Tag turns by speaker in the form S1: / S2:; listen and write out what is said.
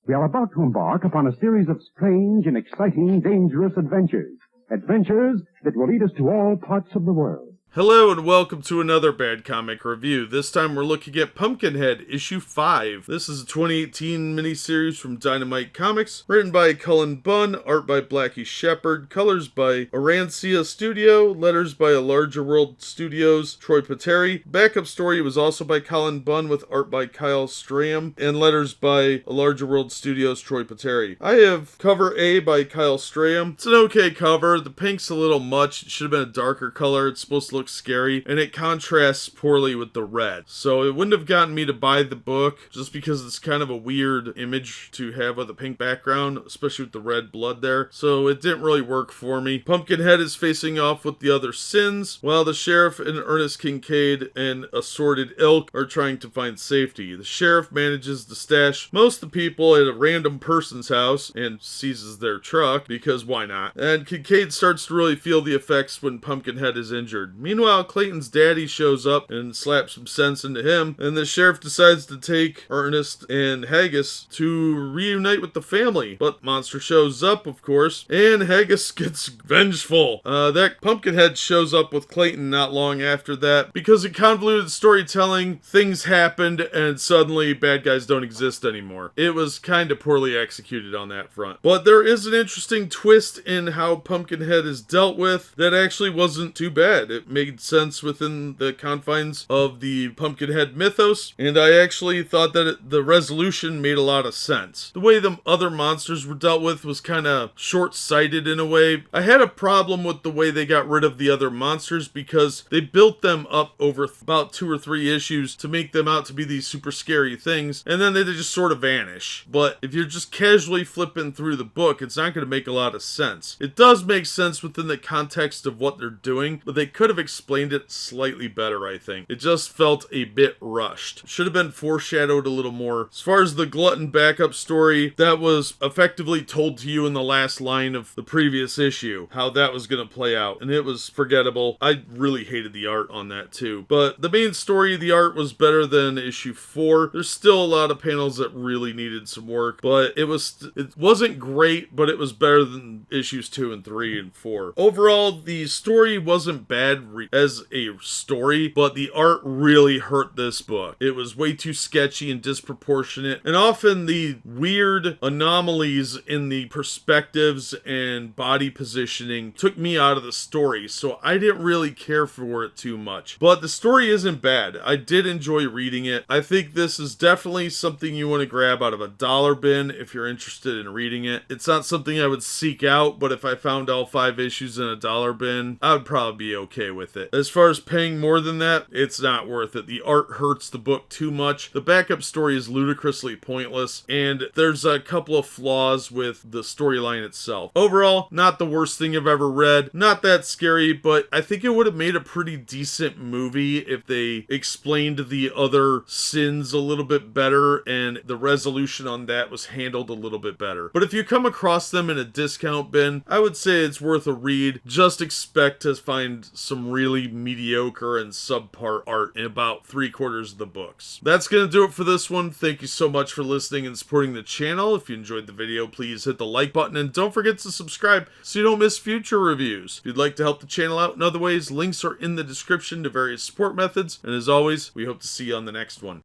S1: We are about to embark upon a series of strange and exciting, dangerous adventures. Adventures that will lead us to all parts of the world.
S2: Hello and welcome to another Bad Comic Review. This time we're looking at Pumpkinhead, issue 5. This is a 2018 miniseries from Dynamite Comics, written by Cullen Bunn, art by Blacky Shepherd, colors by Arancia Studios, letters by Arancia Studios, Troy Peteri. Backup story was also by Cullen Bunn with art by Kyle Strahm, and letters by Arancia Studios, Troy Peteri. I have cover A by Kyle Strahm. It's an okay cover. The pink's a little much. It should have been a darker color. It's supposed to look scary, and it contrasts poorly with the red. So it wouldn't have gotten me to buy the book just because it's kind of a weird image to have with a pink background, especially with the red blood there. So it didn't really work for me. Pumpkinhead is facing off with the other sins, while the sheriff and Ernest Kincaid and assorted ilk are trying to find safety. The sheriff manages to stash most of the people at a random person's house and seizes their truck, because why not? And Kincaid starts to really feel the effects when Pumpkinhead is injured. Meanwhile, Clayton's daddy shows up and slaps some sense into him, and the sheriff decides to take Ernest and Haggis to reunite with the family. But Monster shows up, of course, and Haggis gets vengeful. That Pumpkinhead shows up with Clayton not long after that. Because of convoluted storytelling, things happened, and suddenly bad guys don't exist anymore. It was kind of poorly executed on that front. But there is an interesting twist in how Pumpkinhead is dealt with that actually wasn't too bad. It made sense within the confines of the Pumpkinhead mythos, and I actually thought that the resolution made a lot of sense. The way the other monsters were dealt with was kind of short-sighted in a way. I had a problem with the way they got rid of the other monsters because they built them up over about 2 or 3 issues to make them out to be these super scary things, and then they just sort of vanish. But if you're just casually flipping through the book, it's not going to make a lot of sense. It does make sense within the context of what they're doing, but they could have explained it slightly better, I think. It just felt a bit rushed. Should have been foreshadowed a little more. As far as the glutton backup story, that was effectively told to you in the last line of the previous issue, how that was going to play out, and it was forgettable. I really hated the art on that too. But the main story, the art was better than issue 4. There's still a lot of panels that really needed some work, but it wasn't great, but it was better than issues 2 and 3 and 4. Overall, the story wasn't bad as a story, but the art really hurt this book. It was way too sketchy and disproportionate, and often the weird anomalies in the perspectives and body positioning took me out of the story, so I didn't really care for it too much. But the story isn't bad. I did enjoy reading it. I think this is definitely something you want to grab out of a dollar bin if you're interested in reading it. It's not something I would seek out, but if I found all 5 issues in a dollar bin, I would probably be okay with it. As far as paying more than that, it's not worth it. The art hurts the book too much. The backup story is ludicrously pointless, and there's a couple of flaws with the storyline itself. Overall, not the worst thing I've ever read. Not that scary, but I think it would have made a pretty decent movie if they explained the other sins a little bit better, and the resolution on that was handled a little bit better. But if you come across them in a discount bin, I would say it's worth a read. Just expect to find some really mediocre and subpar art in about 3/4 of the books. That's gonna do it for this one. Thank you so much for listening and supporting the channel. If you enjoyed the video, please hit the like button and don't forget to subscribe so you don't miss future reviews. If you'd like to help the channel out in other ways, links are in the description to various support methods. And as always, we hope to see you on the next one.